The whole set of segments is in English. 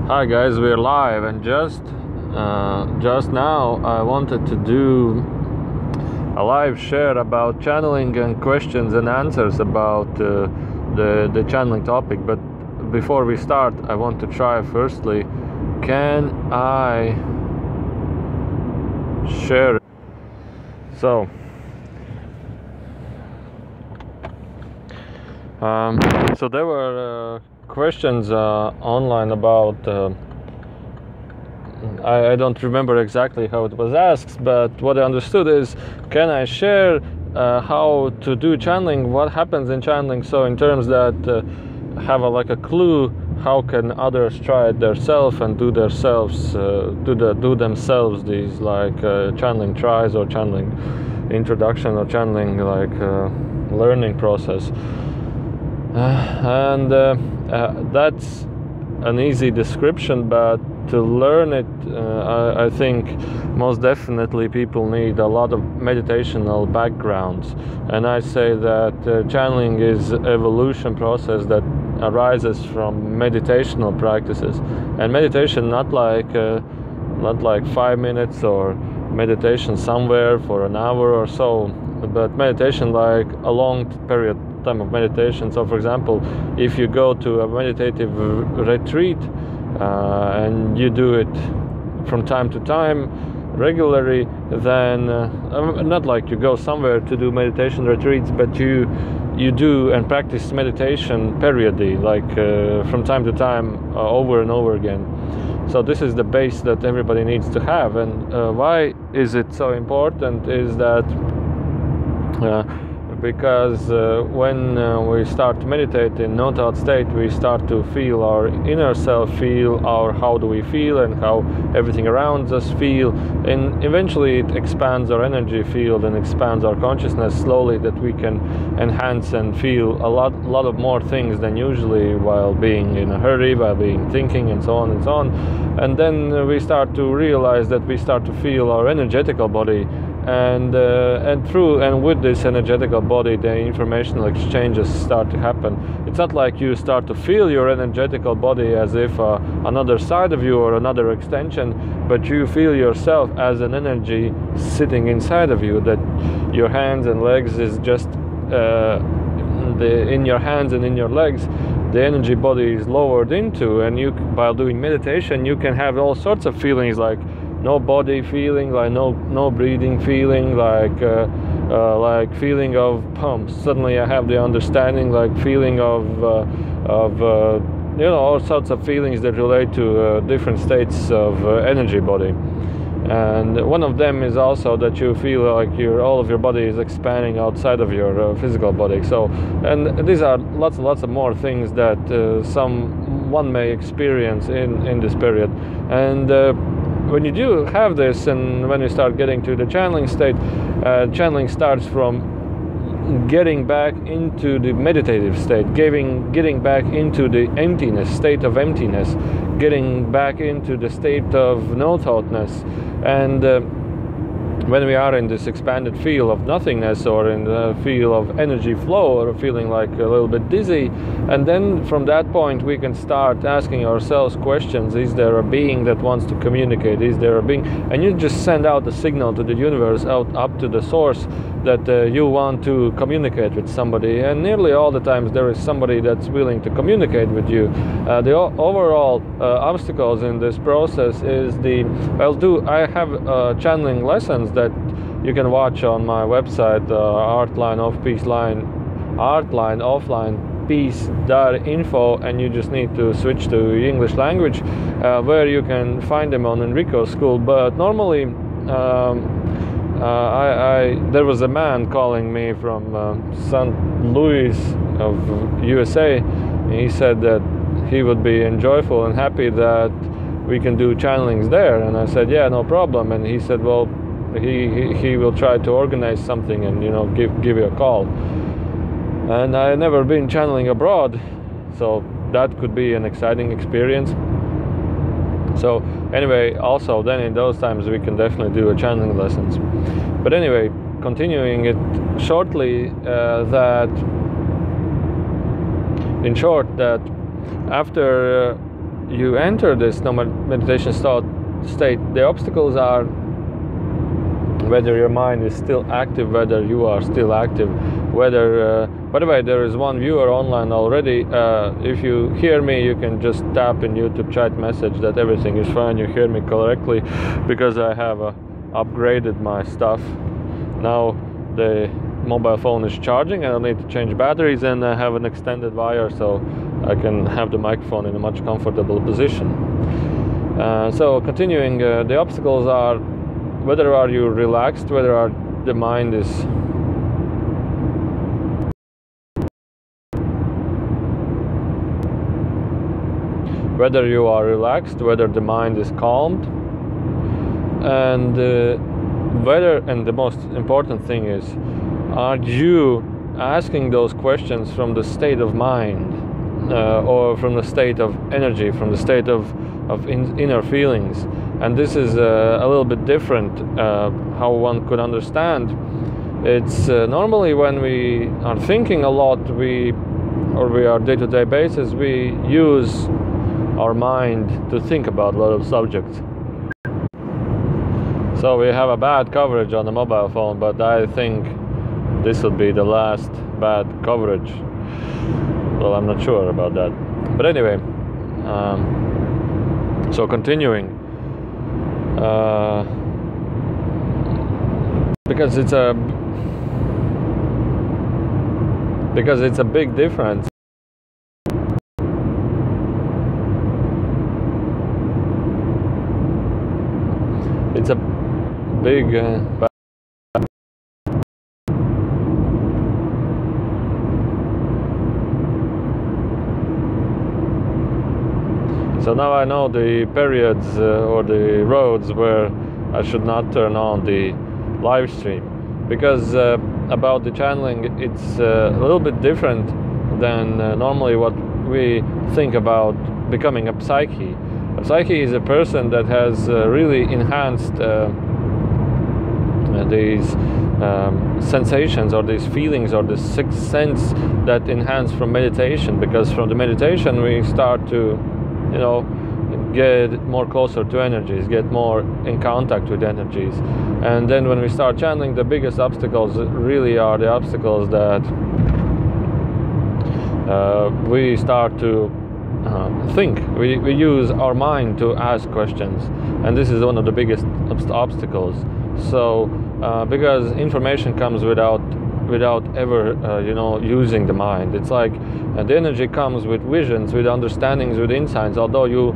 Hi guys, we're live, and just now I wanted to do a live share about channeling and questions and answers about the channeling topic. But before we start, I want to try firstly, can I share? So so there were questions online about I don't remember exactly how it was asked, but what I understood is, can I share how to do channeling, what happens in channeling, so in terms that have like a clue, how can others try it themselves and do themselves these like channeling tries or channeling introduction or channeling like learning process. That's an easy description, but to learn it, I think most definitely people need a lot of meditational backgrounds. And I say that channeling is evolution process that arises from meditational practices. And meditation not like 5 minutes or meditation somewhere for an hour or so, but meditation like a long period time of meditation. So for example, if you go to a meditative retreat and you do it from time to time regularly, then not like you go somewhere to do meditation retreats, but you do and practice meditation periodically, like from time to time, over and over again. So this is the base that everybody needs to have. And why is it so important is that because when we start to meditate in no-thought state, we start to feel our inner self, feel our how do we feel and how everything around us feel, and eventually it expands our energy field and expands our consciousness slowly, that we can enhance and feel a lot of more things than usually while being in a hurry, while being thinking, and so on and so on. And then we start to realize that we start to feel our energetical body, and with this energetical body, the informational exchanges start to happen. It's not like you start to feel your energetical body as if another side of you or another extension, but you feel yourself as an energy sitting inside of you, that your hands and legs is just in your hands and in your legs the energy body is lowered into, and you, while doing meditation, you can have all sorts of feelings, like no body feeling, like no breathing feeling, like feeling of pumps. Suddenly I have the understanding, like feeling of all sorts of feelings that relate to different states of energy body. And one of them is also that you feel like all of your body is expanding outside of your physical body. So, and these are lots of more things that one may experience in this period. And when you do have this, and when you start getting to the channeling state, channeling starts from getting back into the meditative state, getting back into the emptiness, state of emptiness, getting back into the state of no-thoughtness. And when we are in this expanded field of nothingness, or in the field of energy flow, or feeling like a little bit dizzy, and then from that point we can start asking ourselves questions. Is there a being that wants to communicate? Is there a being? And you just send out a signal to the universe, up to the source, that you want to communicate with somebody. And nearly all the times there is somebody that's willing to communicate with you. The overall obstacles in this process is I have channeling lessons that you can watch on my website, artlineoffline.peace.info, and you just need to switch to English language, where you can find them on Enrico School. But normally there was a man calling me from St. Louis of USA. He said that he would be joyful and happy that we can do channelings there, and I said, yeah, no problem. And he said, well, he will try to organize something and give you a call. And I never been channeling abroad, so that could be an exciting experience. So anyway, also then in those times we can definitely do a channeling lessons. But anyway, continuing it shortly, that in short, that after you enter this meditation state, the obstacles are whether your mind is still active, whether you are still active, whether by the way, there is one viewer online already. If you hear me, you can just tap in YouTube chat message that everything is fine, you hear me correctly, because I have upgraded my stuff. Now the mobile phone is charging and I need to change batteries, and I have an extended wire so I can have the microphone in a much comfortable position. So continuing, the obstacles are whether are you relaxed, whether the mind is whether you are relaxed, whether the mind is calmed, and whether, and the most important thing is, are you asking those questions from the state of mind, or from the state of energy, from the state of inner feelings? And this is a little bit different how one could understand. It's normally when we are thinking a lot, we are day-to-day basis, we use our mind to think about a lot of subjects. So we have a bad coverage on the mobile phone, but I think this will be the last bad coverage. Well, I'm not sure about that. But anyway, so continuing. Because it's a big difference. It's a big so now I know the periods or the roads where I should not turn on the live stream, because about the channeling, it's a little bit different than normally what we think about becoming a psyche. A psyche is a person that has really enhanced these sensations or these feelings or the sixth sense that enhance from meditation, because from the meditation we start to, you know, get more closer to energies, get more in contact with energies. And then when we start channeling, the biggest obstacles really are the obstacles that we start to think. We use our mind to ask questions, and this is one of the biggest obstacles. So because information comes without ever using the mind. It's like the energy comes with visions, with understandings, with insights. Although you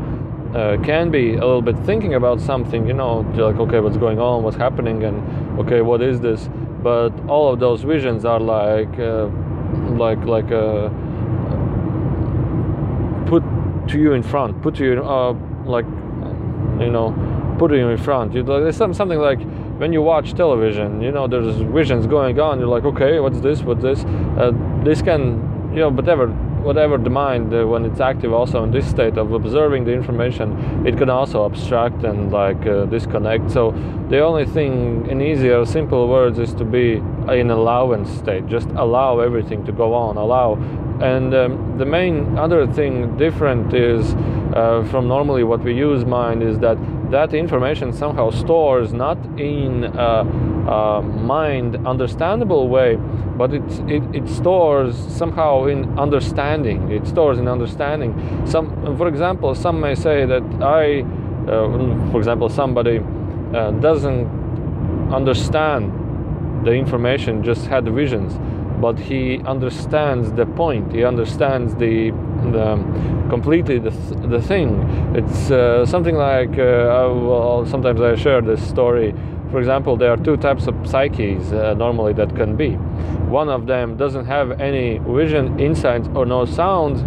can be a little bit thinking about something, you're like, okay, what's going on, what's happening, and okay, what is this? But all of those visions are put to you in front, put you in front. It's something like when you watch television, there's visions going on. You're like, okay, what's this? This can, whatever the mind, when it's active also in this state of observing the information, it can also abstract and disconnect. So the only thing in easier, simple words is to be in allowance state. Just allow everything to go on, allow. And the main other thing different is from normally what we use mind is that information somehow stores not in a mind understandable way, but it stores somehow in understanding. It stores in understanding. For example, some may say that somebody doesn't understand the information, just had the visions, but he understands the point. He understands completely the thing. It's something like sometimes I share this story. For example, there are two types of psyches normally that can be. One of them doesn't have any vision, insights, or no sounds,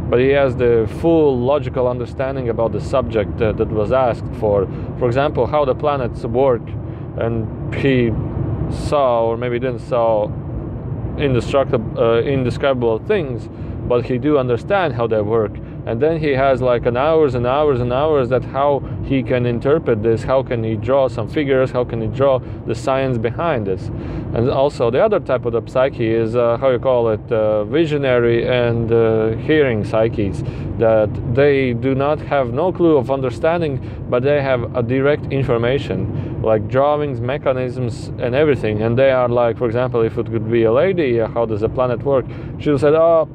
but he has the full logical understanding about the subject that was asked for. For example, how the planets work, and he saw, or maybe didn't saw, indescribable things, but he do understand how they work, and then he has like an hours and hours and hours that how he can interpret this, how can he draw some figures, how can he draw the science behind this. And also the other type of the psyche is how you call it, visionary and hearing psyches, that they do not have no clue of understanding, but they have a direct information, like drawings, mechanisms and everything. And they are like, for example, if it could be a lady, how does the planet work, she'll say, oh,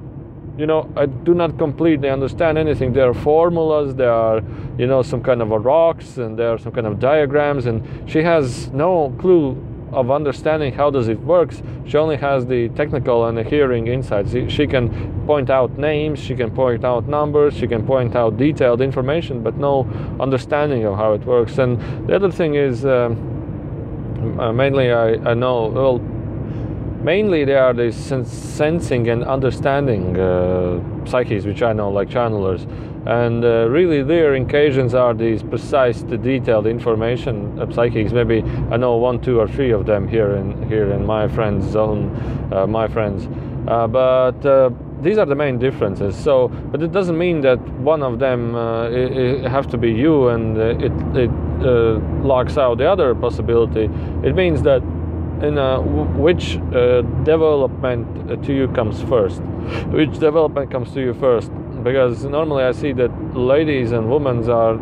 you know, I do not completely understand anything. There are formulas, there are, you know, some kind of rocks, and there are some kind of diagrams, and she has no clue of understanding how does it works. She only has the technical and the hearing insights. She can point out names, she can point out numbers, she can point out detailed information, but no understanding of how it works. And the other thing is, mainly I know, well, mainly they are the sensing and understanding psyches, which I know, like channelers. And really their occasions are these precise, the detailed information psychics. Maybe I know 1, 2, or 3 of them here in my friends zone, my friends. But these are the main differences. So, but it doesn't mean that one of them it have to be you, and it locks out the other possibility. It means that in which development to you comes first, which development comes to you first. Because normally I see that ladies and women are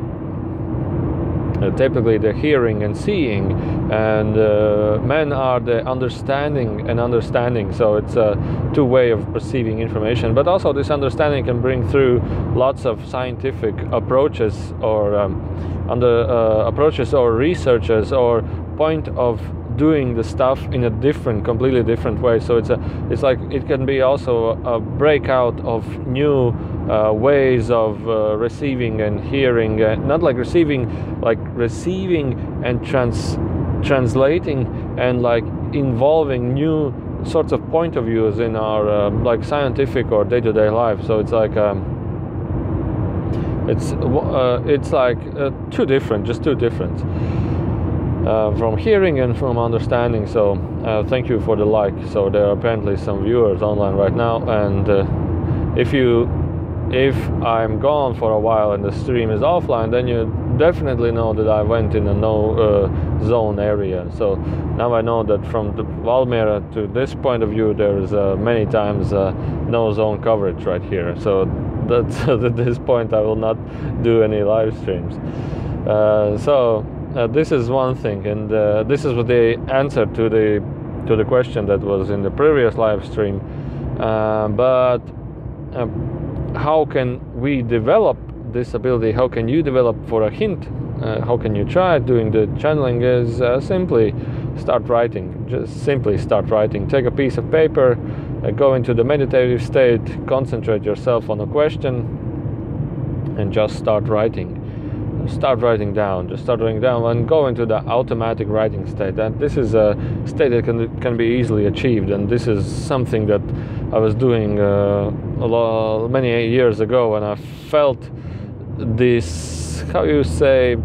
typically the hearing and seeing, and men are the understanding. So it's a two-way of perceiving information. But also this understanding can bring through lots of scientific approaches, or approaches, or researches, or point of doing the stuff in a completely different way. So it's like it can be also a breakout of new ways of receiving and hearing, not like receiving and translating, and like involving new sorts of point of views in our like scientific or day-to-day life. So it's like it's like two different from hearing and from understanding. So thank you for the like. So there are apparently some viewers online right now, and if I'm gone for a while and the stream is offline, then you definitely know that I went in a no zone area. So now I know that from the Valmiera to this point of view, there's many times no zone coverage right here. So that's at this point I will not do any live streams. This is one thing, and this is what the answer to the question that was in the previous live stream. But how can we develop this ability? How can you develop for a hint? How can you try doing the channeling? Is simply start writing. Just simply start writing. Take a piece of paper, go into the meditative state, concentrate yourself on a question, and just start writing. Start writing down. Just start writing down and go into the automatic writing state. And this is a state that can be easily achieved. And this is something that I was doing many years ago, and I felt this, how you say,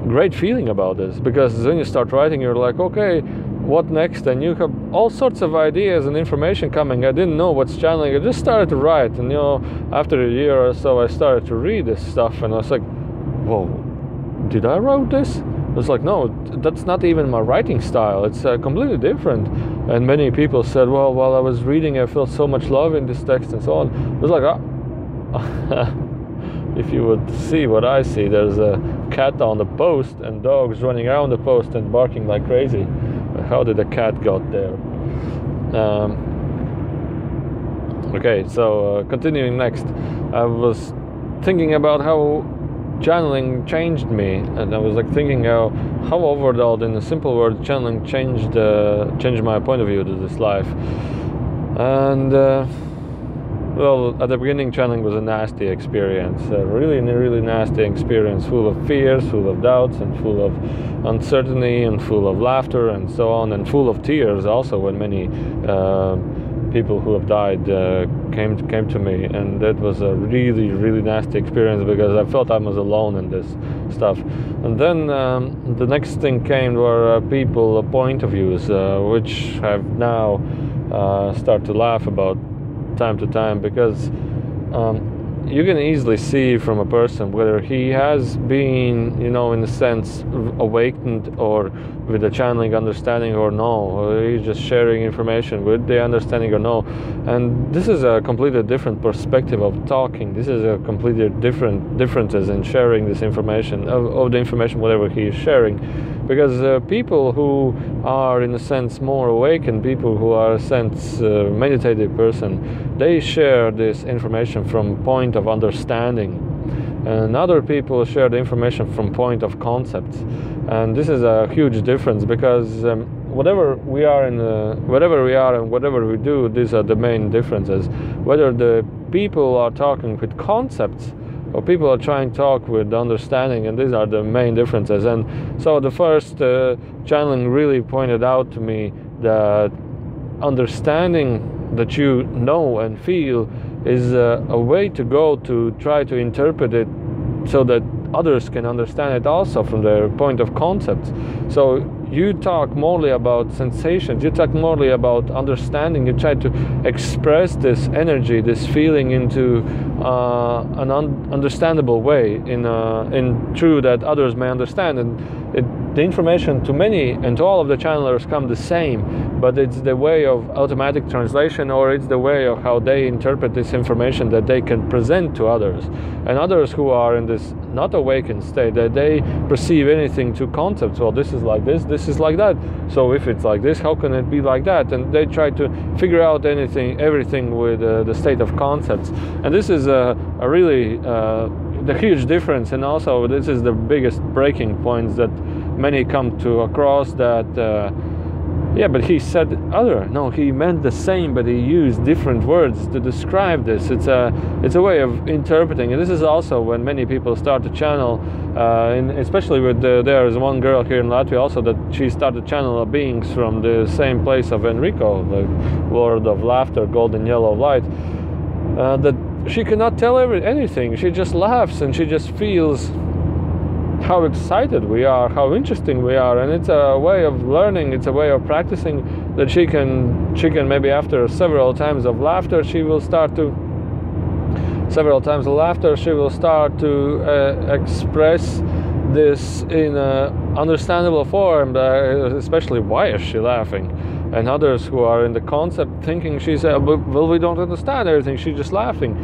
great feeling about this. Because when you start writing, you're like, okay, what next? And you have all sorts of ideas and information coming. I didn't know what's channeling. I just started to write, and after a year or so I started to read this stuff, and I was like, whoa, did I wrote this? I was like, no, that's not even my writing style. It's completely different. And many people said, well, while I was reading, I felt so much love in this text and so on. I was like, if you would see what I see, there's a cat on the post and dogs running around the post and barking like crazy. How did the cat got there? Okay, so continuing next, I was thinking about how channeling changed me, and I was like thinking how overall, in a simple word, channeling changed my point of view to this life. And well, at the beginning, channeling was a nasty experience, a really nasty experience, full of fears, full of doubts, and full of uncertainty, and full of laughter, and so on, and full of tears also when many people who have died came to me, and that was a really nasty experience because I felt I was alone in this stuff. And then the next thing came were point of views, which I've now start to laugh about time to time, because you can easily see from a person whether he has been, in a sense, awakened or with a channeling understanding or no, or he's just sharing information with the understanding or no. And this is a completely different perspective of talking. This is a completely differences in sharing this information, of the information, whatever he is sharing. Because people who are, in a sense, more awakened, people who are, in a sense, meditative person, they share this information from point of understanding, and other people share the information from point of concept. And this is a huge difference, because whatever we are and whatever we do, these are the main differences. Whether the people are talking with concepts or people are trying to talk with understanding, and these are the main differences. And so the first channeling really pointed out to me that understanding that you know and feel is a way to go to try to interpret it so that others can understand it also from their point of concept. So you talk morely about sensations, you talk morely about understanding, you try to express this energy, this feeling into an understandable way, in true that others may understand. And the information to many and to all of the channelers come the same, but it's the way of automatic translation, or it's the way of how they interpret this information that they can present to others. And others who are in this not awakened state, that they perceive anything to concepts. Well, this is like this is like that. So if it's like this, how can it be like that? And they try to figure out everything with the state of concepts. And this is a really the huge difference. And also this is the biggest breaking points that many come to across, that yeah, but he said other. No, he meant the same, but he used different words to describe this. It's a way of interpreting, and this is also when many people start to channel, especially with there is one girl here in Latvia also that she started to channel beings from the same place of Enrico, the Lord of Laughter, Golden Yellow Light, that she cannot tell anything. She just laughs and she just feels how excited we are, how interesting we are, and it's a way of learning, it's a way of practicing, that she can maybe after several times of laughter she will start to express this in an understandable form, especially why is she laughing. And others who are in the concept thinking she's well, we don't understand everything, she's just laughing.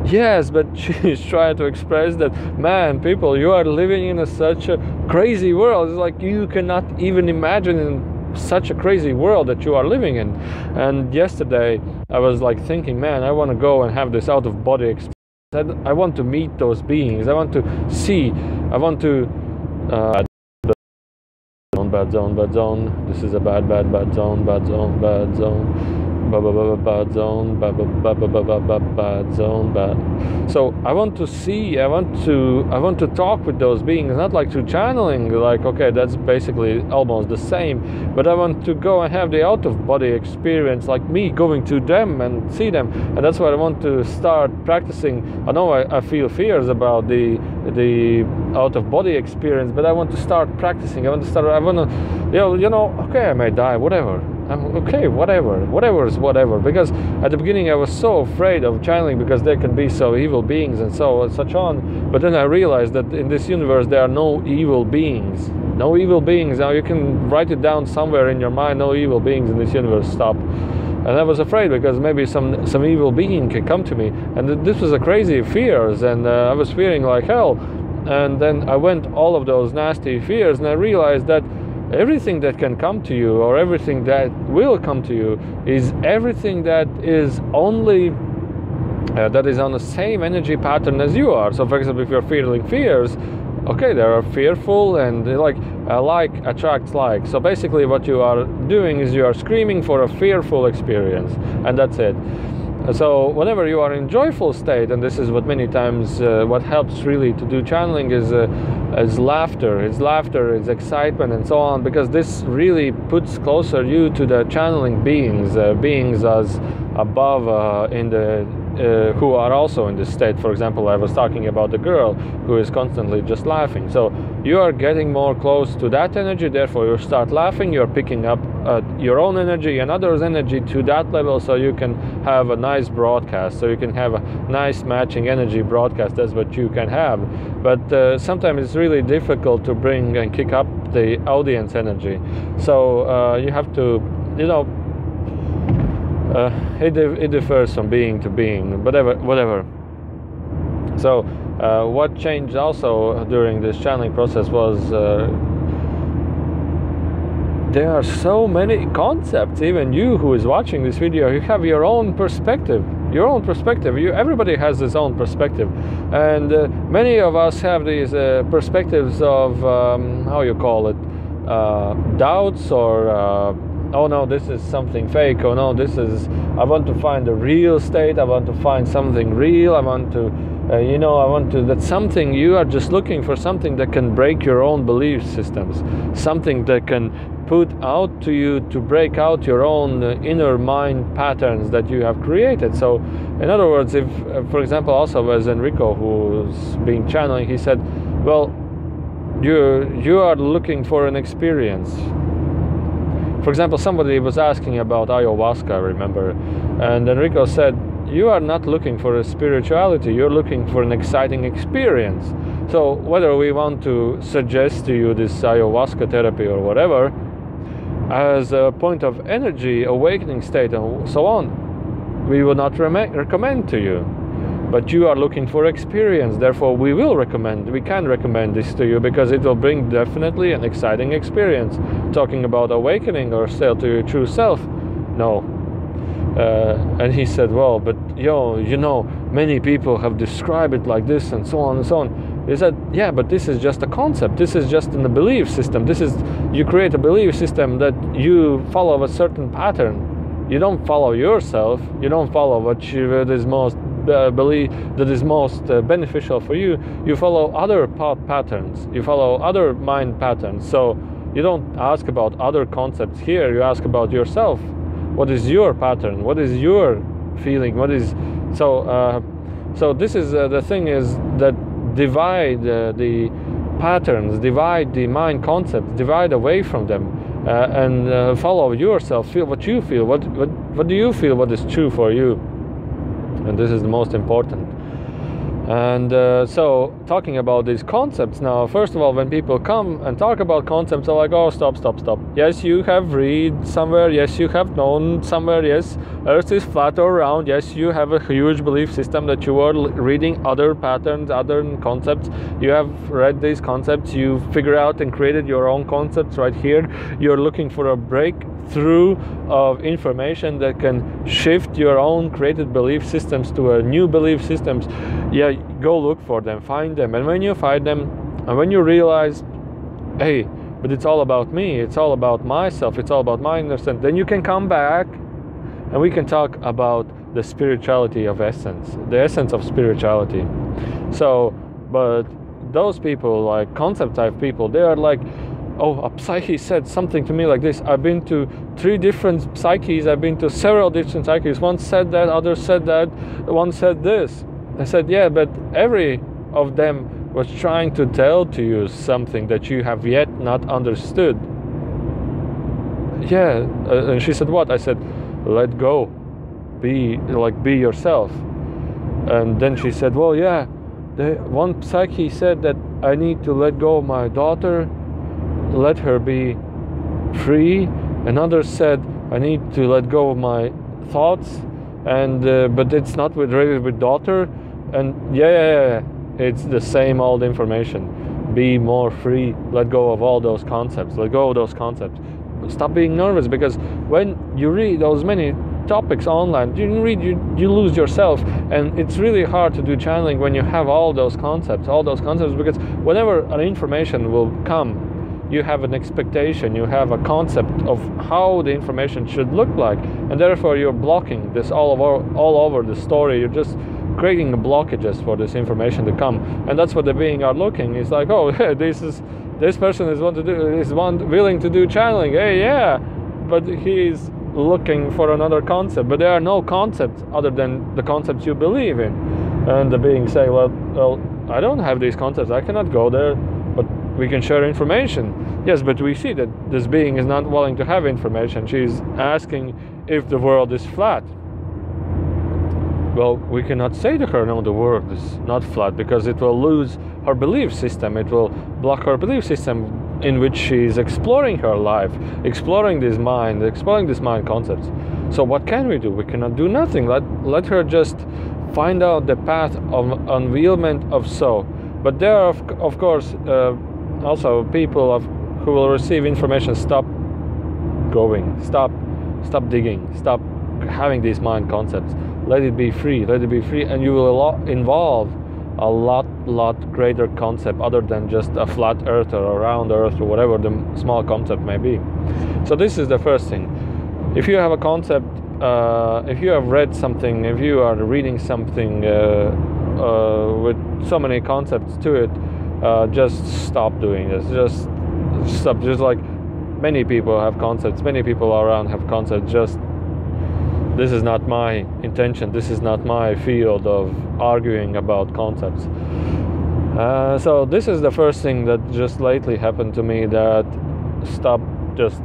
Yes, but she's trying to express that, man, people, you are living in such a crazy world. It's like you cannot even imagine in such a crazy world that you are living in. And yesterday I was like thinking, man, I want to go and have this out-of-body experience. I want to meet those beings. I want to see. I want to bad zone. This is a bad zone. Bad zone. Bad zone, bad zone, bad. So I want to see, I want to talk with those beings, not like through channeling, like, okay, that's basically almost the same, but I want to go and have the out-of-body experience, like me going to them and see them. And that's what I want to start practicing. I know I feel fears about the out-of-body experience, but I want to start practicing. I want to, okay, I may die, whatever. I'm okay, whatever is whatever. Because at the beginning I was so afraid of channeling, because there can be so evil beings and such on. But then I realized that in this universe there are no evil beings. No evil beings. Now you can write it down somewhere in your mind. No evil beings in this universe. Stop. And I was afraid because maybe some evil being can come to me. And this was a crazy fears, and I was fearing like hell. And then I went all of those nasty fears, and I realized that everything that can come to you, or everything that will come to you, is everything that is only that is on the same energy pattern as you are. So for example, if you're feeling fears, okay, they are fearful, and like attracts like. So basically what you are doing is you are screaming for a fearful experience, and that's it. So whenever you are in joyful state, and this is what many times what helps really to do channeling is laughter. It's laughter, it's excitement, and so on, because this really puts closer you to the channeling beings as above in the who are also in this state. For example, I was talking about the girl who is constantly just laughing. So you are getting more close to that energy, therefore you start laughing, you're picking up your own energy and others' energy to that level, so you can have a nice broadcast, so you can have a nice matching energy broadcast. That's what you can have. But sometimes it's really difficult to bring and kick up the audience energy. So you have to, you know, it differs from being to being, whatever. So what changed also during this channeling process was there are so many concepts. Even you who is watching this video, you have your own perspective. Everybody has his own perspective, and many of us have these perspectives of how you call it, doubts, or oh no, this is something fake. Oh no, I want to find a real state. I want to find something real. I want to, that's something. You are just looking for something that can break your own belief systems, something that can put out to you to break out your own inner mind patterns that you have created. So in other words, if for example, also as Enrico, who's being channeling, he said, well, you are looking for an experience. For example, somebody was asking about ayahuasca, I remember, and Enrico said, you are not looking for a spirituality, you're looking for an exciting experience. So whether we want to suggest to you this ayahuasca therapy or whatever, as a point of energy, awakening state, and so on, we will not recommend to you. But you are looking for experience, therefore we can recommend this to you, because it will bring definitely an exciting experience. Talking about awakening or still to your true self, no. And he said, well, but many people have described it like this and so on and so on. He said, yeah, but this is just a concept. This is just in the belief system. You create a belief system that you follow a certain pattern. You don't follow yourself. You don't follow what is most believe that is most beneficial for you. You follow other patterns. You follow other mind patterns. So you don't ask about other concepts here. You ask about yourself. What is your pattern? What is your feeling? So this is the thing is that divide the patterns, divide the mind concepts, divide away from them, and follow yourself. Feel what you feel. What do you feel? What is true for you? And this is the most important. And so talking about these concepts now, first of all, when people come and talk about concepts, they're like, oh, stop. Yes, you have read somewhere. Yes, you have known somewhere. Yes, Earth is flat or round. Yes, you have a huge belief system that you are reading other patterns, other concepts. You have read these concepts. You figure out and created your own concepts right here. You're looking for a breakthrough of information that can shift your own created belief systems to a new belief systems. Yeah, go look for them, find them, and when you find them, and when you realize, hey, but it's all about me, it's all about myself, it's all about my understanding, then you can come back and we can talk about the spirituality of essence, the essence of spirituality. So, but those people, like concept type people, they are like, oh, a psyche said something to me like this. I've been to 3 different psyches, I've been to several different psyches. One said that, other said that, one said this. I said, yeah, but every of them was trying to tell to you something that you have yet not understood. Yeah, and she said, what? I said, let go, be yourself. And then she said, well, yeah, one psyche said that I need to let go of my daughter, let her be free. Another said I need to let go of my thoughts, and but it's not related with daughter. And yeah, it's the same old information. Be more free, let go of all those concepts, let go of those concepts. Stop being nervous, because when you read those many topics online, you lose yourself, and it's really hard to do channeling when you have all those concepts, because whenever an information will come, you have an expectation, you have a concept of how the information should look like, and therefore you're blocking this all over the story. You're just creating blockages for this information to come, and that's what the being are looking. It's like, oh, this person is willing to do channeling. Hey, yeah, but he's looking for another concept, but there are no concepts other than the concepts you believe in. And the being say, well, I don't have these concepts, I cannot go there, but we can share information. Yes, but we see that this being is not willing to have information. She's asking if the world is flat. Well, we cannot say to her, no, the world is not flat, because it will lose her belief system. It will block her belief system in which she's exploring her life, exploring this mind concepts. So what can we do? We cannot do nothing. Let her just find out the path of unveilment of so. But there are, of course, also people who will receive information. Stop going. Stop digging. Stop having these mind concepts. Let it be free, and you will involve a lot greater concept other than just a flat earth or a round earth or whatever the small concept may be. So this is the first thing. If you have a concept, if you have read something, if you are reading something with so many concepts to it, just stop doing this. Just stop. Just like many people have concepts, many people around have concepts. Just this is not my intention. This is not my field of arguing about concepts. So this is the first thing that just lately happened to me, that stop just...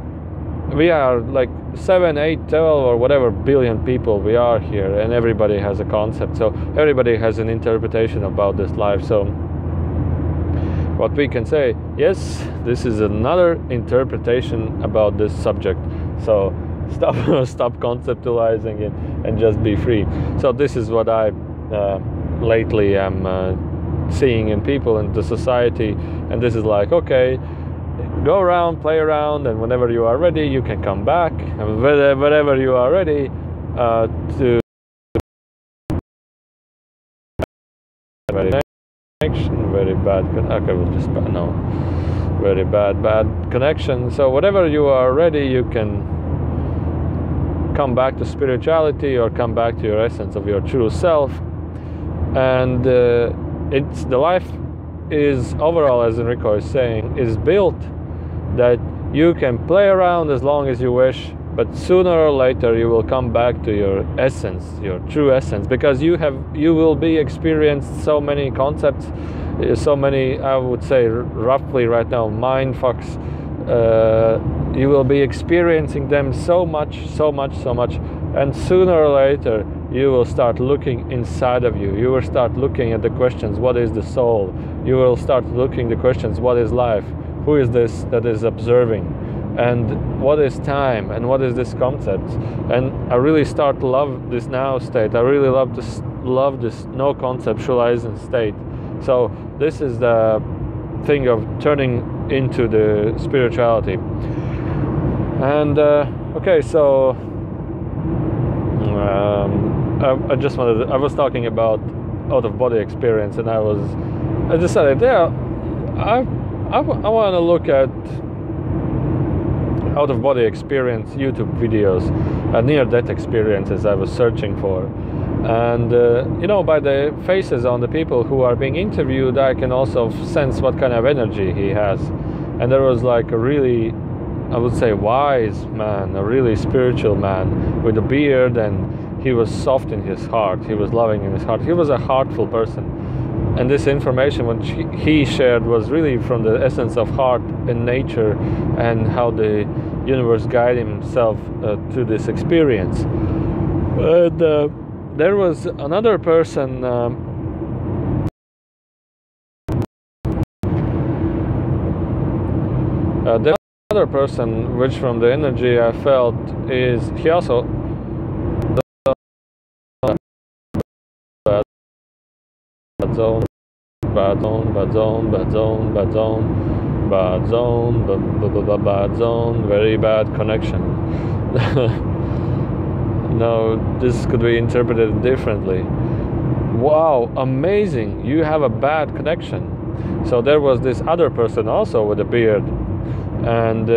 We are like 7, 8, 12 or whatever billion people we are here, and everybody has a concept. So everybody has an interpretation about this life. So what we can say, yes, this is another interpretation about this subject. So stop conceptualizing it and just be free. So this is what I lately am seeing in people, in the society, and this is like, okay, go around, play around, and whenever you are ready, you can come back, and whenever you are ready to connection, very bad. Okay, we'll just no, very bad connection. So whenever you are ready, you can come back to spirituality or come back to your essence of your true self. And it's the life is overall, as Enrico is saying, is built that you can play around as long as you wish, but sooner or later you will come back to your essence, your true essence, because you will be experienced so many concepts, so many, I would say roughly right now, mind fucks. You will be experiencing them so much, and sooner or later you will start looking inside of you. You will start looking at the questions, what is the soul? You will start looking the questions, what is life? Who is this that is observing? And what is time? And what is this concept? And I really start to love this now state. I really love this no conceptualizing state. So this is the thing of turning into the spirituality. And okay, so I just wanted to, I was talking about out-of-body experience, and I decided, yeah, I want to look at out-of-body experience YouTube videos, near-death experiences I was searching for. And you know, by the faces on the people who are being interviewed, I can also sense what kind of energy he has. And there was like a really, I would say, wise man, a really spiritual man with a beard, and he was soft in his heart, he was loving in his heart, he was a heartful person. And this information which he shared was really from the essence of heart and nature, and how the universe guided himself to this experience. But there was another person, the other person which from the energy I felt is, he also bad zone, very bad connection. No, this could be interpreted differently. Wow, amazing, you have a bad connection. So there was this other person also with a beard, and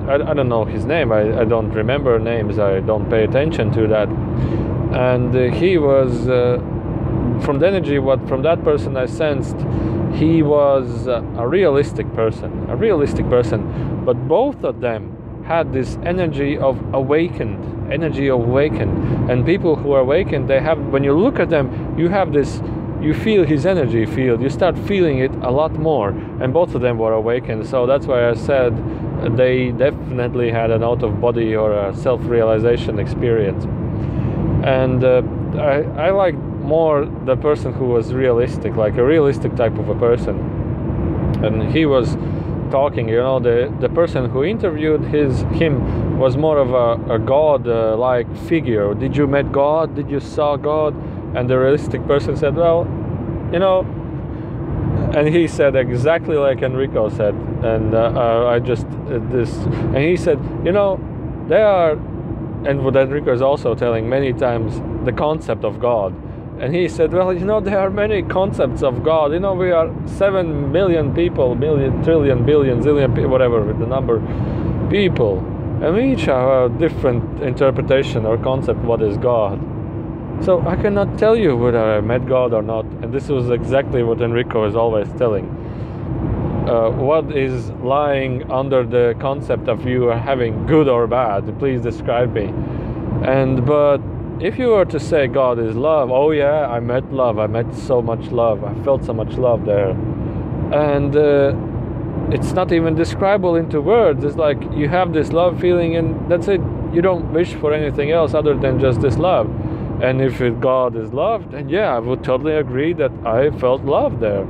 I don't know his name, I don't remember names, I don't pay attention to that. And he was, from the energy, what from that person I sensed, he was a realistic person, but both of them had this energy of awakened, and people who are awakened, they have, when you look at them, you have this, you feel his energy field, you start feeling it a lot more, and both of them were awakened. So that's why I said they definitely had an out-of-body or a self-realization experience. And I like more the person who was realistic, like a realistic type of a person. And he was talking, you know, the person who interviewed him was more of a God like figure. Did you met God? Did you saw God? And the realistic person said, well, you know, and he said exactly like Enrico said, and and he said, you know, they are, and what Enrico is also telling many times, the concept of God. And he said, well, you know, there are many concepts of God. You know, we are 7 million people, million, trillion, billion, zillion, whatever the number, people. And we each have a different interpretation or concept what is God. So I cannot tell you whether I met God or not. And this was exactly what Enrico is always telling. What is lying under the concept of you having good or bad? Please describe me. But if you were to say God is love, oh yeah, I met love, I met so much love, I felt so much love there. And it's not even describable into words. It's like you have this love feeling and that's it. You don't wish for anything else other than just this love. And if God is love, then yeah, I would totally agree that I felt love there.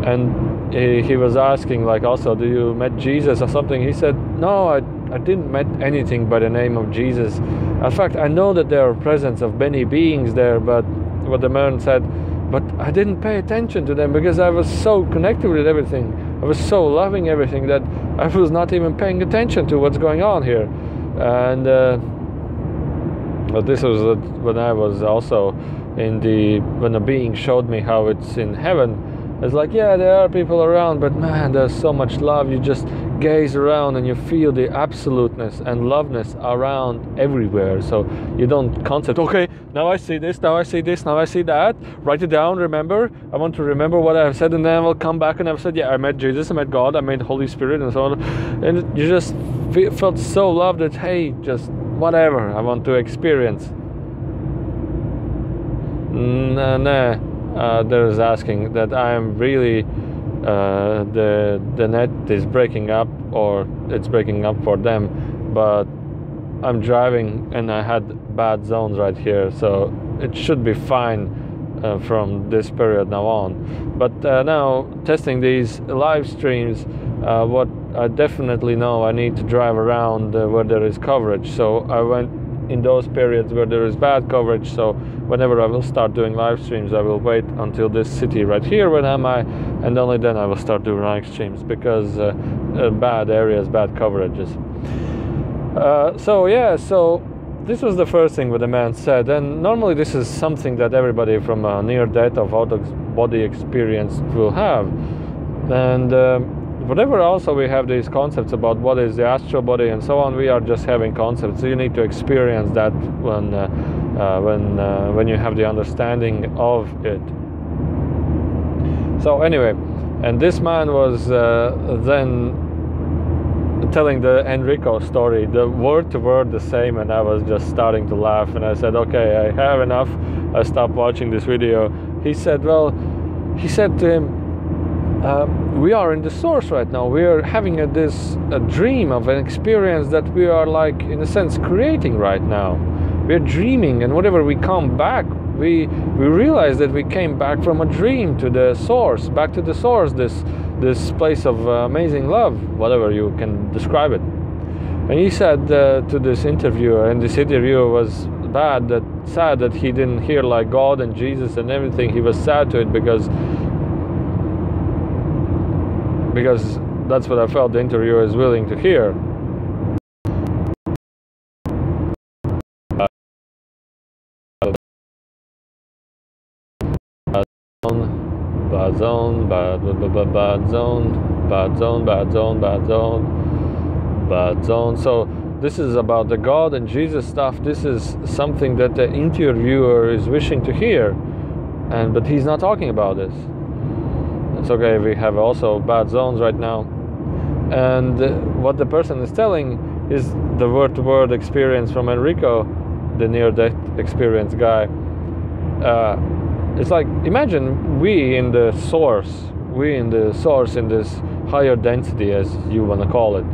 And he was asking, like, also, do you met Jesus or something? He said, no, I didn't met anything by the name of Jesus. In fact, I know that there are presence of many beings there, but what the man said, but I didn't pay attention to them because I was so connected with everything. I was so loving everything that I was not even paying attention to what's going on here. And but this was when I was also when a being showed me how it's in heaven. It's like, yeah, there are people around, but man, there's so much love. You just gaze around and you feel the absoluteness and loveness around everywhere. So you don't concept, okay, now I see this, now I see this, now I see that. Write it down, remember. I want to remember what I've said, and then I'll come back and I've said, yeah, I met Jesus, I met God, I met Holy Spirit, and so on. And you just felt so loved that, hey, just whatever I want to experience. There's asking that I am really the net is breaking up, or it's breaking up for them, but I'm driving and I had bad zones right here, so it should be fine from this period now on. But now testing these live streams, what I definitely know, I need to drive around where there is coverage. So I went in those periods where there is bad coverage, so whenever I will start doing live streams, I will wait until this city right here when am I, and only then I will start doing live streams, because bad areas, bad coverages. So this was the first thing what the man said, and normally this is something that everybody from a near-death of out-of-body experience will have. And whatever also we have these concepts about what is the astral body and so on, we are just having concepts. So you need to experience that when you have the understanding of it. So anyway, and this man was then telling the Enrico story, the word to word the same, and I was just starting to laugh, and I said, okay, I have enough. I stopped watching this video. He said, well, he said to him, we are in the source right now. We are having a dream of an experience that we are, like, in a sense, creating right now. We are dreaming, and whenever we come back, we realize that we came back from a dream to the source, back to the source, this place of amazing love, whatever you can describe it. And he said to this interviewer, and this interviewer was sad that he didn't hear like God and Jesus and everything. He was sad to it because that's what I felt the interviewer is willing to hear. Bad zone, bad zone. So this is about the God and Jesus stuff. This is something that the interviewer is wishing to hear, but he's not talking about this. It's okay, we have also bad zones right now. And what the person is telling is the word-to-word experience from Enrico, the near-death experience guy. It's like, imagine we in the source in this higher density, as you want to call it,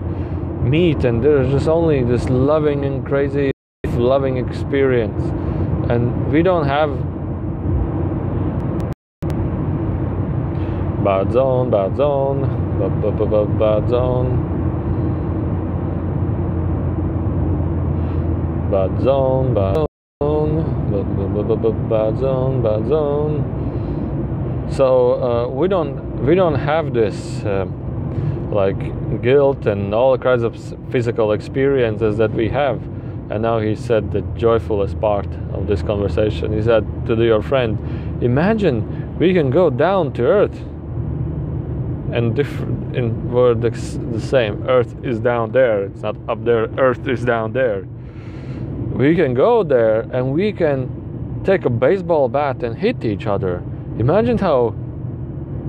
meet, and there's just only this loving and crazy loving experience, and we don't have bad zone, bad zone, bad zone, bad zone, bad zone, bad zone, bad zone. So we don't have this like guilt and all kinds of physical experiences that we have. And now he said the joyfulest part of this conversation. He said to your friend, imagine we can go down to earth, and where the same, earth is down there, it's not up there, earth is down there. We can go there and we can take a baseball bat and hit each other. Imagine how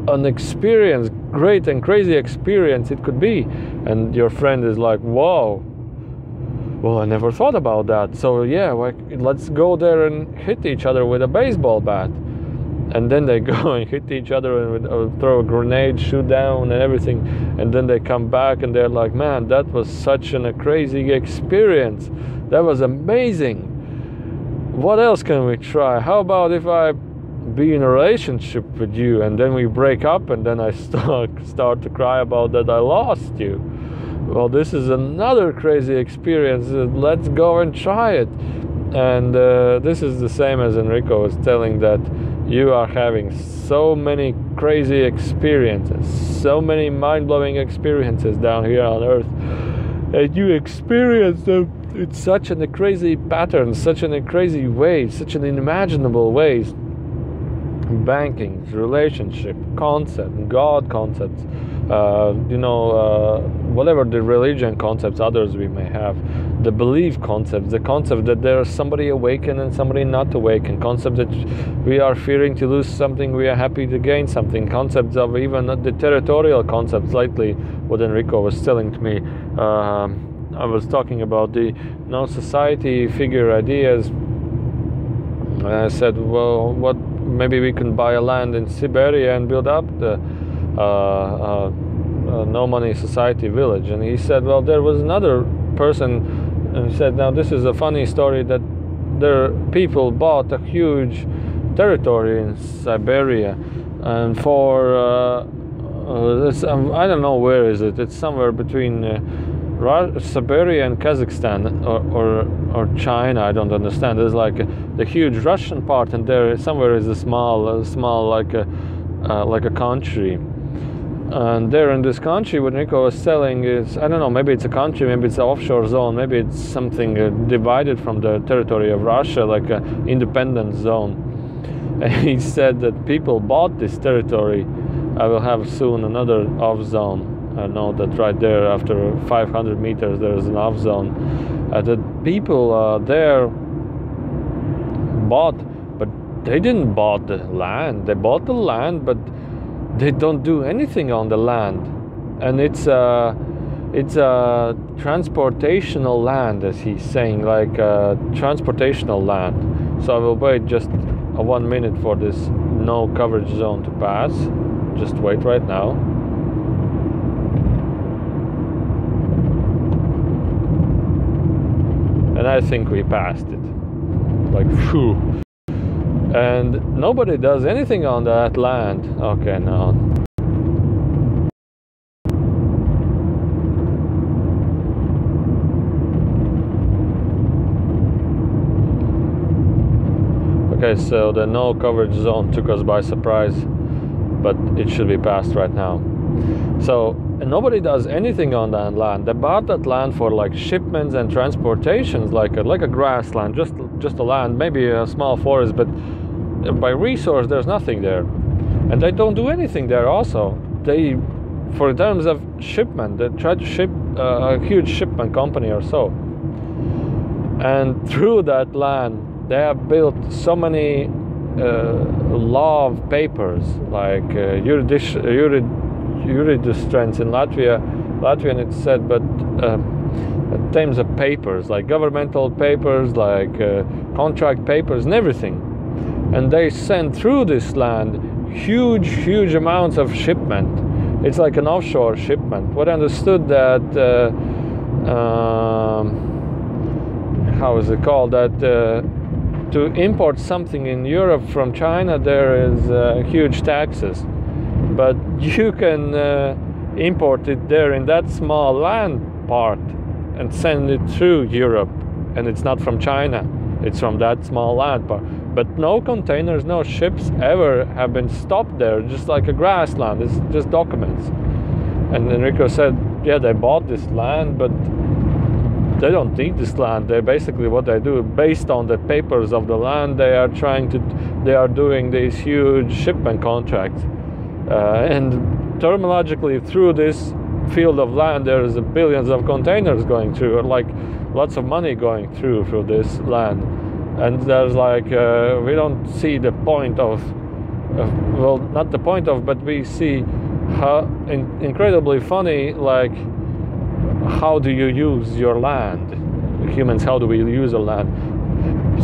an experience, great and crazy experience it could be. And your friend is like, whoa, well, I never thought about that. So yeah, let's go there and hit each other with a baseball bat. And then they go and hit each other and throw a grenade, shoot down and everything. And then they come back and they're like, man, that was such a crazy experience. That was amazing. What else can we try? How about if I be in a relationship with you and then we break up and then I start to cry about that I lost you? Well, this is another crazy experience. Let's go and try it. And this is the same as Enrico was telling, that you are having so many crazy experiences, so many mind-blowing experiences down here on Earth, and you experience them in such a crazy pattern, such in a crazy way, such an unimaginable ways. Banking, relationship, concept, God concepts, whatever the religion concepts others we may have, the belief concepts, the concept that there's somebody awakened and somebody not awakened, concept that we are fearing to lose something, we are happy to gain something, concepts of even the territorial concepts. Lately, what Enrico was telling to me, I was talking about the society figure ideas. And I said, well, maybe we can buy a land in Siberia and build up the no money society village. And he said, well, there was another person, and he said, now this is a funny story, that there people bought a huge territory in Siberia, and for I don't know where is it. It's somewhere between Siberia and Kazakhstan or China. I don't understand. There's like the huge Russian part, and there somewhere is a small like a country. And there in this country, what Nico was selling is, I don't know, maybe it's a country, maybe it's an offshore zone, maybe it's something divided from the territory of Russia, like an independent zone. And he said that people bought this territory. I will have soon another off zone. I know that right there, after 500 meters, there is an off zone. That people there bought, but they didn't bought the land. They bought the land, but they don't do anything on the land, and it's a transportational land, as he's saying, like transportational land. So I will wait just 1 minute for this no coverage zone to pass. Just wait right now. And I think we passed it. Like, phew. And nobody does anything on that land. Okay, now. Okay, so the no coverage zone took us by surprise, but it should be passed right now. So nobody does anything on that land. They bought that land for like shipments and transportations, like a grassland, just a land, maybe a small forest, but by resource there's nothing there. And they don't do anything there also. They, for terms of shipment, they try to ship a huge shipment company or so. And through that land they have built so many law of papers, like Juridisciplines in Latvia, Latvian it's said, but in terms of papers, like governmental papers, like contract papers and everything. And they send through this land huge amounts of shipment. It's like an offshore shipment. What I understood that, how is it called, that to import something in Europe from China, there is huge taxes. But you can import it there in that small land part and send it through Europe, and it's not from China, it's from that small land part. But no containers, no ships ever have been stopped there, just like a grassland. It's just documents. And Enrico said, yeah, they bought this land, but they don't need this land. They basically, what they do, based on the papers of the land, they are doing these huge shipment contracts. And terminologically, through this field of land, there's billions of containers going through, or like lots of money going through this land. And there's like, we don't see the point of well, not the point of, but we see how incredibly funny, like, how do you use your land? Humans, how do we use our land?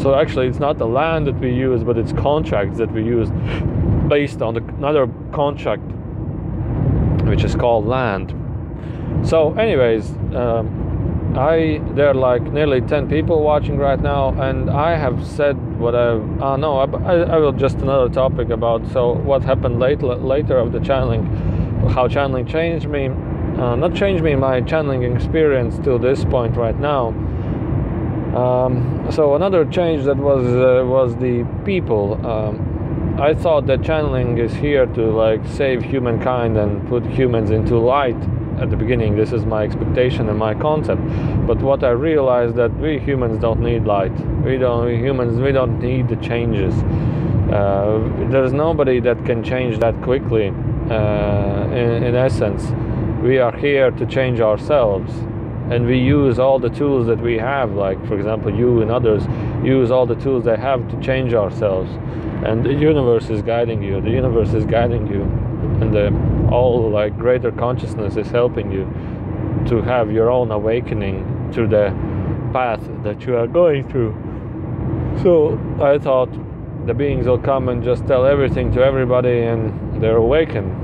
So actually, it's not the land that we use, but it's contracts that we use based on another contract, which is called land. So anyways, there are like nearly 10 people watching right now, and I have said what I will just another topic about what happened later of the channeling, how channeling changed me, not changed me, my channeling experience till this point right now. So another change that was the people. I thought that channeling is here to like save humankind and put humans into light. At the beginning, this is my expectation and my concept. But what I realized that we humans don't need light. We don't need the changes. There's nobody that can change that quickly. In essence, we are here to change ourselves. And we use all the tools that we have, like for example you and others use all the tools they have to change ourselves. And the universe is guiding you, and the all like greater consciousness is helping you to have your own awakening through the path that you are going through. So I thought the beings will come and just tell everything to everybody and they're awakened.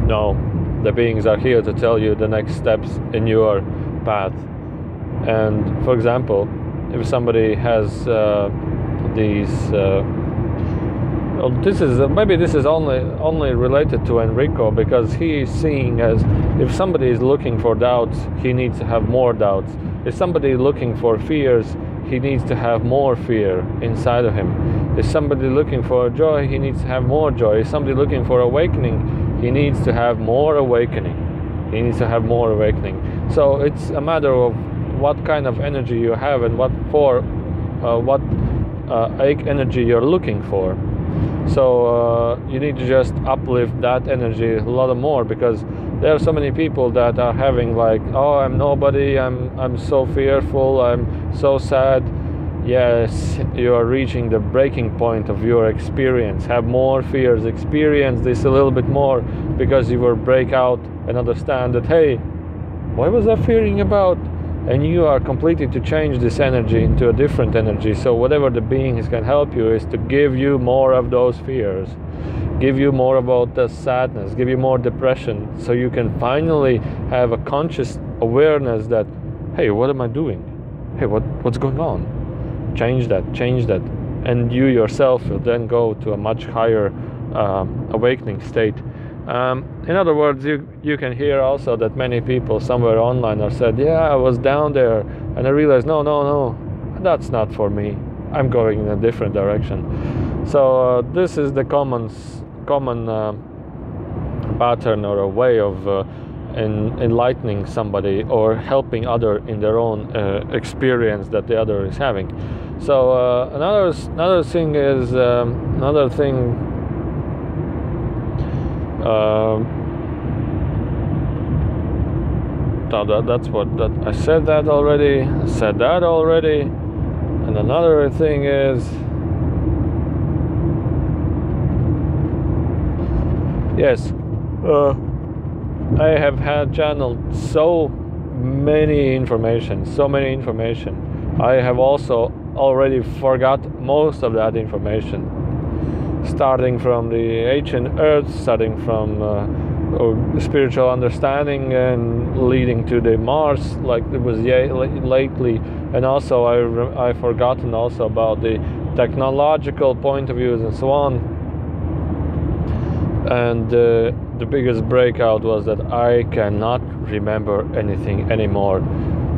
No, the beings are here to tell you the next steps in your path. And for example, if somebody has these this is only related to Enrico, because he is seeing as if somebody is looking for doubts, he needs to have more doubts. If somebody is looking for fears, he needs to have more fear inside of him. If somebody looking for joy, he needs to have more joy. If somebody looking for awakening, he needs to have more awakening. So it's a matter of what kind of energy you have and what energy you're looking for. So you need to just uplift that energy a lot more, because there are so many people that are having like, oh, I'm nobody, I'm so fearful, I'm so sad. Yes, you are reaching the breaking point of your experience. Have more fears, experience this a little bit more, because you will break out and understand that, hey, what was I fearing about? And you are completely to change this energy into a different energy. So whatever the beings can help you is to give you more of those fears, give you more about the sadness, give you more depression, so you can finally have a conscious awareness that, hey, what am I doing? Hey, what's going on? Change that, and you yourself will then go to a much higher awakening state. In other words, you can hear also that many people somewhere online have said, yeah, I was down there and I realized, no, that's not for me. I'm going in a different direction. So this is the common pattern or a way of enlightening somebody or helping other in their own experience that the other is having. So another thing is that's what I said that already. And another thing is, yes, I have had channeled so many information. I have also already forgot most of that information, starting from the ancient earth, starting from spiritual understanding and leading to the Mars, like it was lately, and also I've forgotten also about the technological point of views and so on. And the biggest breakout was that I cannot remember anything anymore.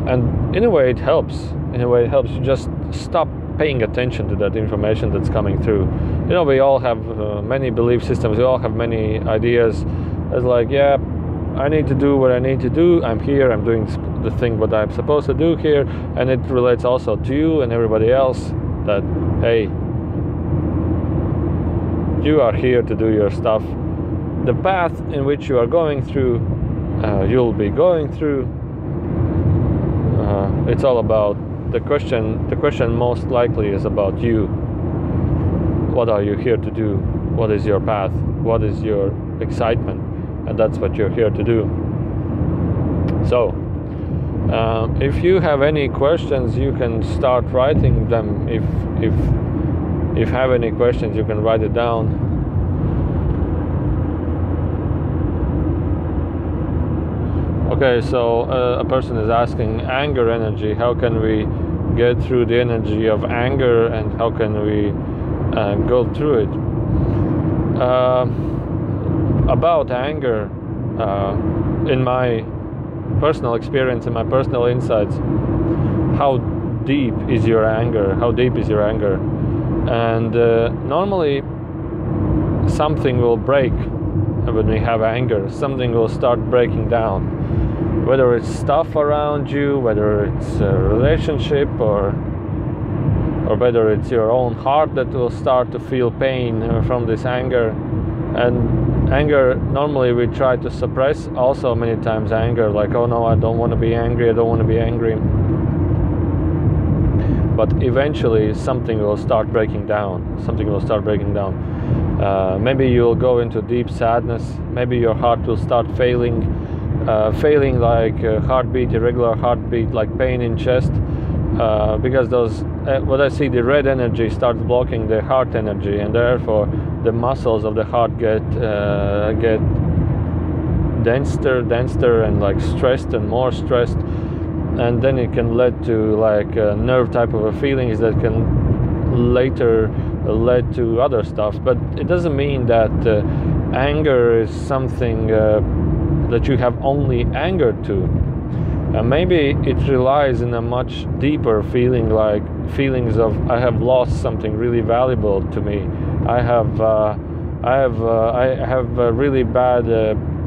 And in a way it helps. You just stop paying attention to that information that's coming through. You know, we all have many belief systems, we all have many ideas. It's like, yeah, I need to do what I need to do. I'm here, I'm doing the thing what I'm supposed to do here. And it relates also to you and everybody else that, hey, you are here to do your stuff. The path in which you are going through, you'll be going through. It's all about the question. The question most likely is about you. What are you here to do? What is your path? What is your excitement? And that's what you're here to do. So, if you have any questions, you can start writing them. If you have any questions, you can write it down. Okay, so a person is asking anger energy. How can we get through the energy of anger, and how can we go through it? About anger, in my personal experience, in my personal insights, how deep is your anger? How deep is your anger? And normally something will break when we have anger. Something will start breaking down. Whether it's stuff around you, whether it's a relationship, or whether it's your own heart that will start to feel pain from this anger. And anger, normally we try to suppress also many times anger, like, oh no, I don't want to be angry, I don't want to be angry. But eventually something will start breaking down. Maybe you'll go into deep sadness. Maybe your heart will start failing like heartbeat, irregular heartbeat, like pain in chest. Because those, what I see, the red energy starts blocking the heart energy, and therefore the muscles of the heart get denser, and like stressed and more stressed, and then it can lead to like a nerve type of a feelings that can later lead to other stuff. But it doesn't mean that anger is something that you have only anger to. Maybe it relies in a much deeper feeling, like feelings of I have lost something really valuable to me. I have really bad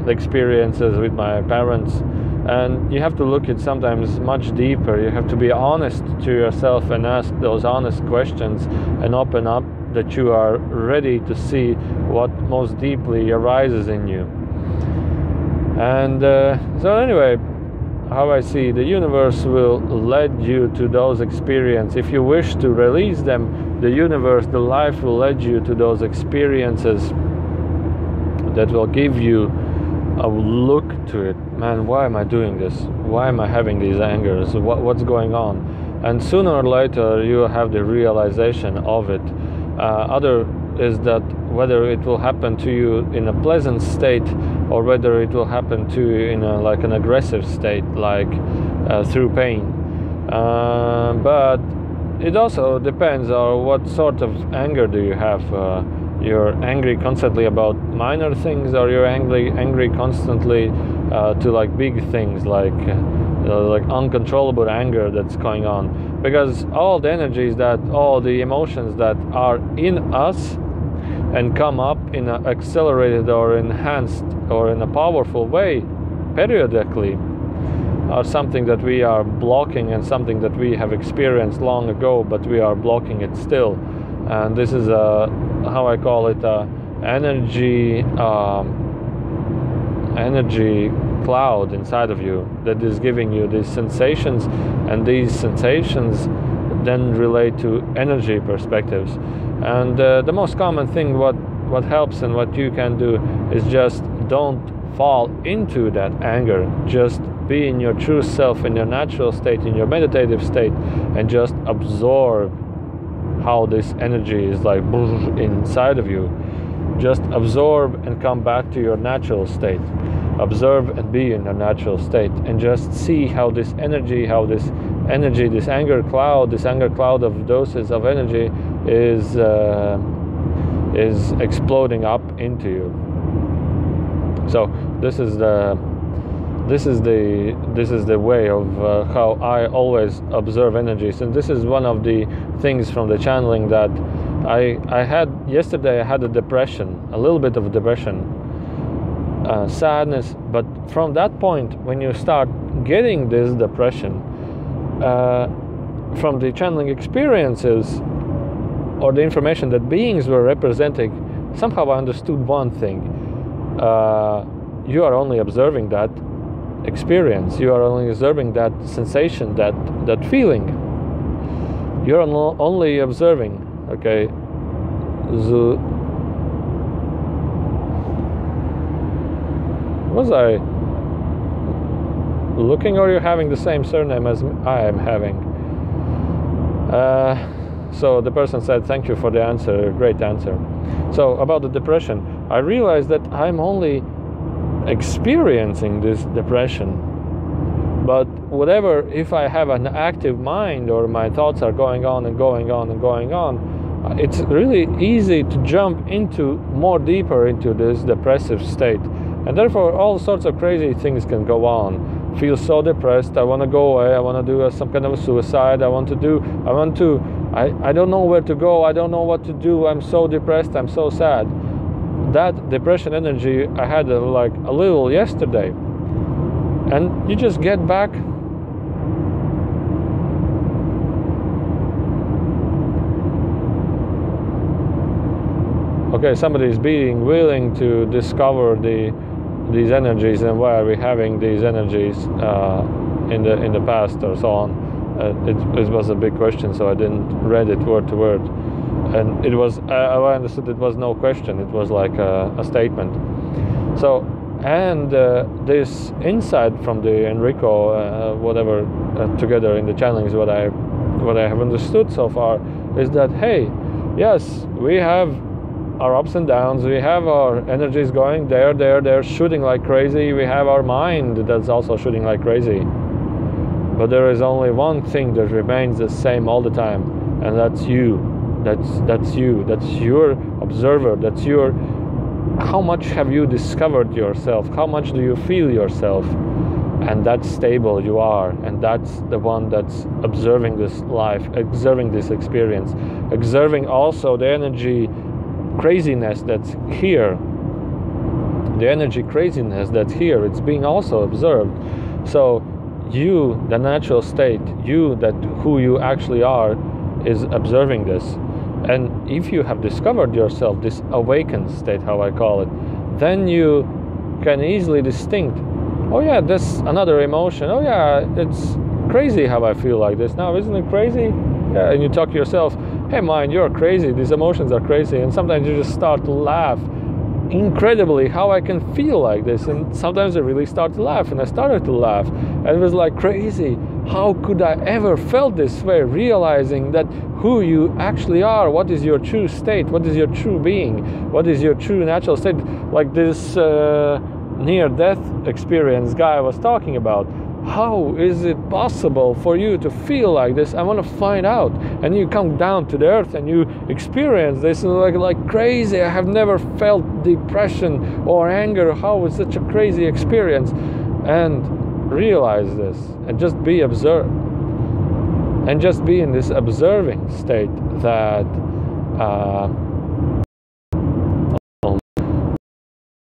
experiences with my parents, and you have to look at sometimes much deeper. You have to be honest to yourself and ask those honest questions and open up that you are ready to see what most deeply arises in you. And so anyway, how I see the universe will lead you to those experiences. If you wish to release them, the universe, the life will lead you to those experiences that will give you a look to it. Man, why am I doing this? Why am I having these angers? What's going on? And sooner or later you will have the realization of it. Other is that whether it will happen to you in a pleasant state, or whether it will happen to you in like an aggressive state, like through pain. But it also depends on what sort of anger do you have. You're angry constantly about minor things, or you're angry constantly to like big things, like uncontrollable anger that's going on. Because all the energies, all the emotions that are in us and come up in an accelerated or enhanced or in a powerful way periodically, are something that we are blocking, and something that we have experienced long ago, but we are blocking it still. And this is how I call it, energy cloud inside of you that is giving you these sensations, and these sensations then relate to energy perspectives. And the most common thing what helps and what you can do is just don't fall into that anger. Just be in your true self, in your natural state, in your meditative state, and just absorb how this energy is like inside of you. Just absorb and come back to your natural state. Observe and be in a natural state, and just see how this energy, this anger cloud of doses of energy is exploding up into you. So this is the way of how I always observe energies, and this is one of the things from the channeling that I had yesterday. I had a little bit of depression, sadness, but from that point, when you start getting this depression from the channeling experiences or the information that beings were representing, somehow I understood one thing. You are only observing that experience, you are only observing that sensation, that feeling. You're only observing. Okay, was I looking, or you're having the same surname as I am having? So the person said, thank you for the answer, great answer. So about the depression, I realized that I'm only experiencing this depression. But whatever, if I have an active mind, or my thoughts are going on and going on and going on, it's really easy to jump into more deeper into this depressive state. And therefore all sorts of crazy things can go on. Feel so depressed, I want to go away, I want to do some kind of a suicide, I don't know where to go, I don't know what to do, I'm so depressed, I'm so sad. That depression energy I had like a little yesterday. And you just get back. Okay, somebody is being willing to discover these energies, and why are we having these energies in the past or so on. It was a big question, so I didn't read it word to word. And it was, I understood it was no question, it was like a statement. So, and this insight from the Enrico, together in the channelings, what I have understood so far is that, hey, yes, we have our ups and downs, we have our energies going they're shooting like crazy, we have our mind that's also shooting like crazy. But there is only one thing that remains the same all the time, and that's you. That's you. That's your observer. That's your. How much have you discovered yourself? How much do you feel yourself? And that's stable you are, and that's the one that's observing this life, observing this experience, observing also the energy craziness that's here. The energy craziness that's here, it's being also observed. So you, the natural state, you, that who you actually are, is observing this. And if you have discovered yourself, this awakened state, how I call it, then you can easily distinct, oh yeah, that's another emotion, oh yeah, it's crazy how I feel like this now, isn't it crazy? Yeah, and you talk to yourself, hey mind, you're crazy, these emotions are crazy, and sometimes you just start to laugh incredibly how I can feel like this, and sometimes I really start to laugh, and I started to laugh, and it was like crazy, how could I ever felt this way, realizing that who you actually are, what is your true state, what is your true being, what is your true natural state, like this near-death experience guy was talking about. How is it possible for you to feel like this? I want to find out. And you come down to the earth and you experience this like crazy. I have never felt depression or anger. How is such a crazy experience? And realize this and just be observed. And just be in this observing state that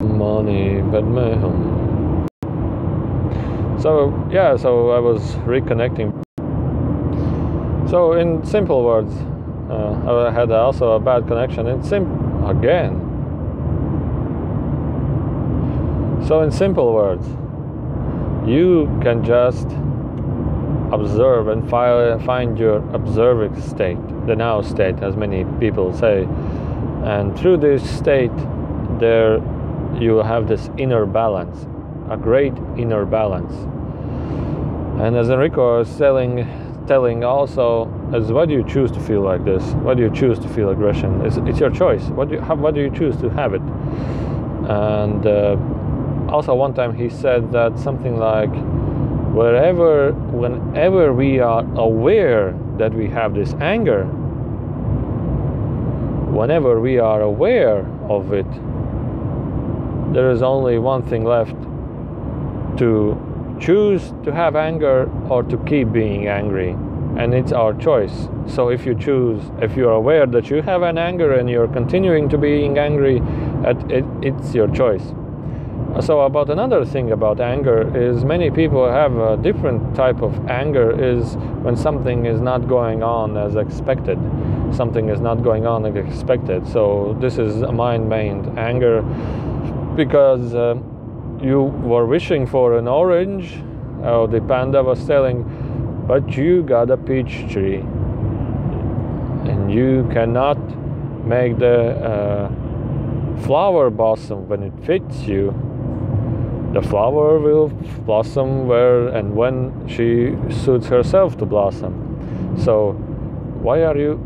money, but so yeah, so I was reconnecting. So in simple words, I had also a bad connection. Again. So in simple words, you can just observe and find your observing state, the now state, as many people say. And through this state, there you have this inner balance, a great inner balance. And as Enrico was telling also, as why do you choose to feel like this? Why do you choose to feel aggression? It's your choice. What do you choose to have it? And also one time he said that something like, whenever we are aware that we have this anger, whenever we are aware of it, there is only one thing left: to choose to have anger or to keep being angry. And it's our choice. So if you choose, if you are aware that you have an anger and you're continuing to being angry, it's your choice. So about another thing about anger is many people have a different type of anger, is when something is not going on as expected. Something is not going on as expected. So this is a mind-made anger because you were wishing for an orange. Oh, the panda was telling, but you got a peach tree and you cannot make the flower blossom when it fits you. The flower will blossom where and when she suits herself to blossom. So why are you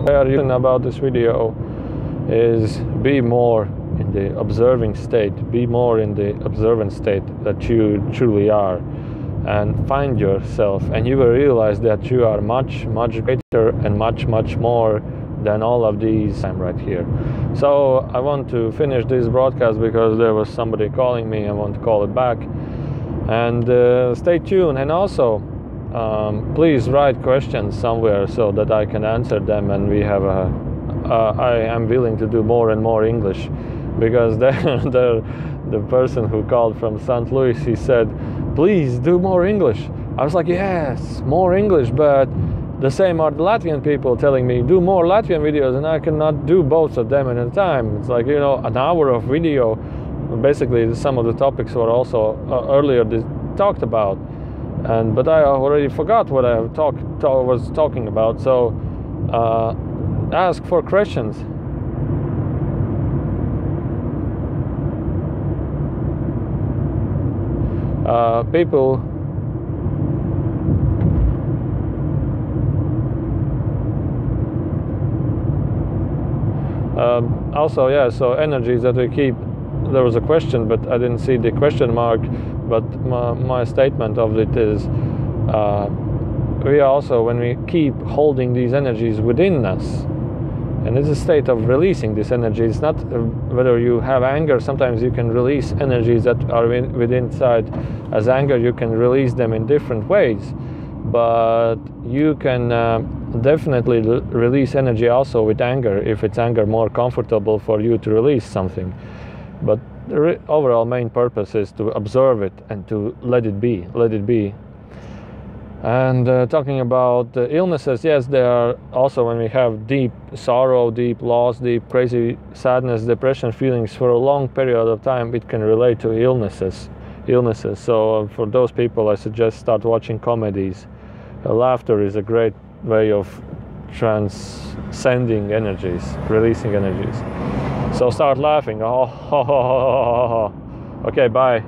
about this video is be more in the observing state, be more in the observant state that you truly are, and find yourself, and you will realize that you are much greater and much more than all of these I'm right here. So I want to finish this broadcast because there was somebody calling me. I want to call it back, and stay tuned. And also please write questions somewhere so that I can answer them, and we have I am willing to do more and more English, because the person who called from St. Louis, he said, please do more English. I was like, yes, more English, but the same are the Latvian people telling me do more Latvian videos, and I cannot do both of them at a time. It's like, you know, an hour of video. Basically, some of the topics were also earlier talked about, but I already forgot what I was talking about. So ask for questions. People also, yeah, so energies that we keep, there was a question but I didn't see the question mark, but my statement of it is we also, when we keep holding these energies within us, and it's a state of releasing this energy. It's not whether you have anger. Sometimes you can release energies that are within inside as anger. You can release them in different ways, but you can definitely release energy also with anger, if it's anger more comfortable for you to release something. But the overall main purpose is to observe it and to let it be. And talking about illnesses, yes, there are also, when we have deep sorrow, deep loss, deep crazy sadness, depression feelings for a long period of time, it can relate to illnesses. So for those people, I suggest start watching comedies. Laughter is a great way of transcending energies, releasing energies. So start laughing. Okay, bye.